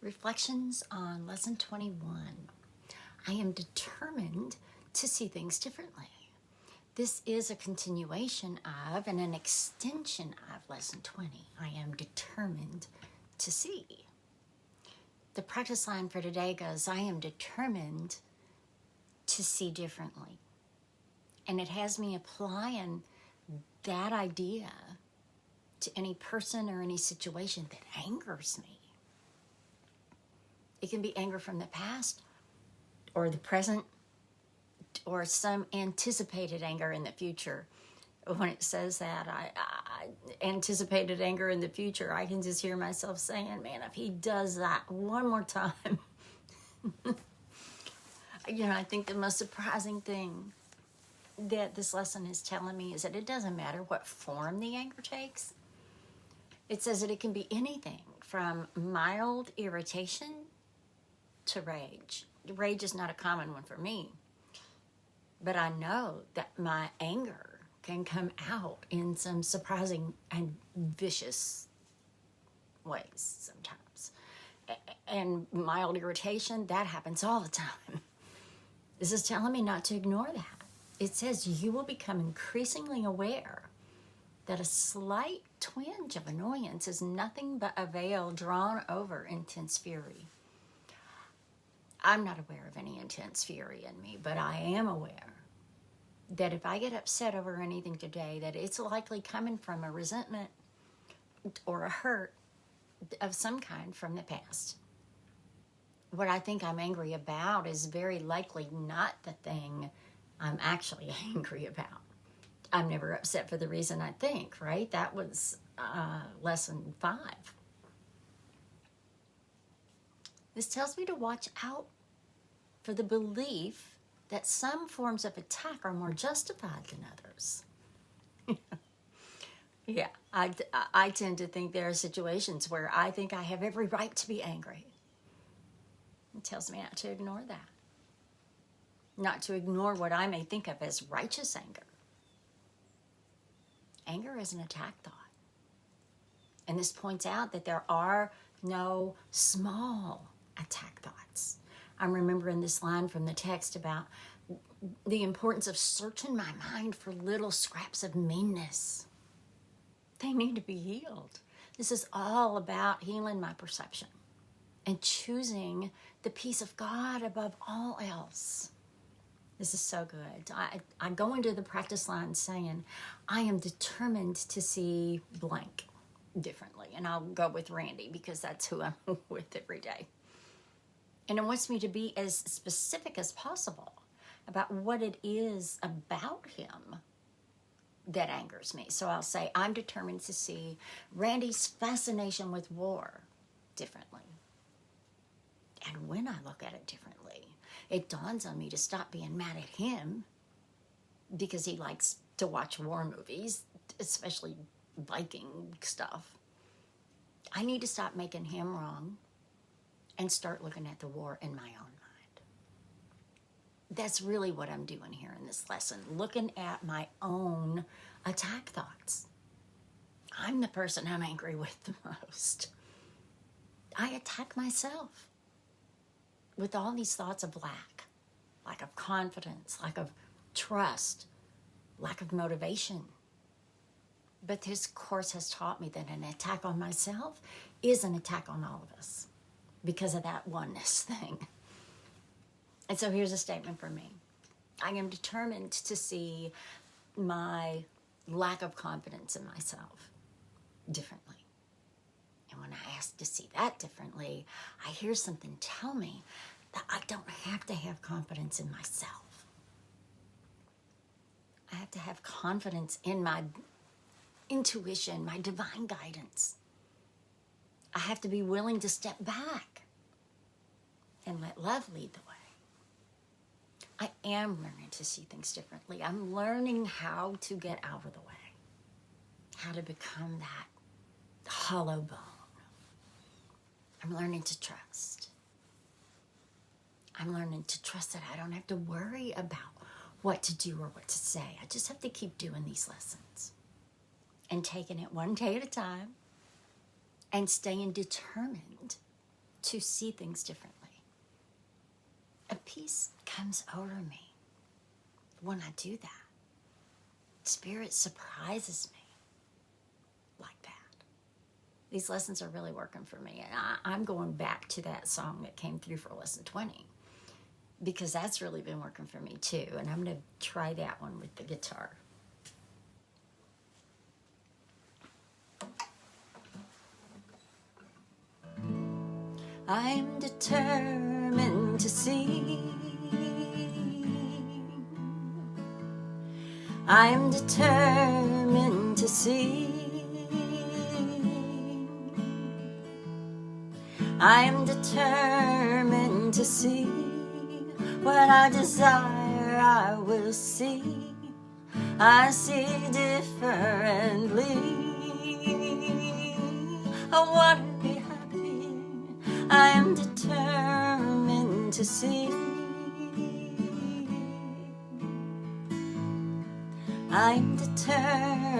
Reflections on Lesson 21. I am determined to see things differently. This is a continuation of and an extension of Lesson 20. I am determined to see. The practice line for today goes, I am determined to see differently. And it has me applying that idea to any person or any situation that angers me. It can be anger from the past or the present or some anticipated anger in the future. When it says that, I anticipated anger in the future, I can just hear myself saying, man, if he does that one more time. I think the most surprising thing that this lesson is telling me is that it doesn't matter what form the anger takes. It says that it can be anything from mild irritation to rage. Rage is not a common one for me, but I know that my anger can come out in some surprising and vicious ways sometimes. And mild irritation, that happens all the time. This is telling me not to ignore that. It says you will become increasingly aware that a slight twinge of annoyance is nothing but a veil drawn over intense fury. I'm not aware of any intense fury in me, but I am aware that if I get upset over anything today, that it's likely coming from a resentment or a hurt of some kind from the past. What I think I'm angry about is very likely not the thing I'm actually angry about. I'm never upset for the reason I think, right? That was lesson 5. This tells me to watch out for the belief that some forms of attack are more justified than others. Yeah, I tend to think there are situations where I think I have every right to be angry. It tells me not to ignore that. Not to ignore what I may think of as righteous anger. Anger is an attack thought. And this points out that there are no small attack thoughts. I'm remembering this line from the text about the importance of searching my mind for little scraps of meanness. They need to be healed. This is all about healing my perception and choosing the peace of God above all else. This is so good. I go into the practice line saying, I am determined to see blank differently. And I'll go with Randy because that's who I'm with every day. And it wants me to be as specific as possible about what it is about him that angers me. So I'll say, I'm determined to see Randy's fascination with war differently. And when I look at it differently, it dawns on me to stop being mad at him because he likes to watch war movies, especially Viking stuff. I need to stop making him wrong and start looking at the war in my own mind. That's really what I'm doing here in this lesson, looking at my own attack thoughts. I'm the person I'm angry with the most. I attack myself with all these thoughts of lack of confidence, lack of trust, lack of motivation. But this course has taught me that an attack on myself is an attack on all of us because of that oneness thing. And so here's a statement from me. I am determined to see my lack of confidence in myself differently. And when I ask to see that differently, I hear something tell me that I don't have to have confidence in myself. I have to have confidence in my intuition, my divine guidance. I have to be willing to step back and let love lead the way. I am learning to see things differently. I'm learning how to get out of the way, how to become that hollow bone. I'm learning to trust. I'm learning to trust that I don't have to worry about what to do or what to say. I just have to keep doing these lessons and taking it one day at a time and staying determined to see things differently. A peace comes over me when I do that. Spirit surprises me like that. These lessons are really working for me. And I'm going back to that song that came through for lesson 20 because that's really been working for me too. And I'm going to try that one with the guitar. I'm determined to see. I'm determined to see. I'm determined to see. What I desire, I will see. I see differently. I want to be happy. I am determined to see. I'm determined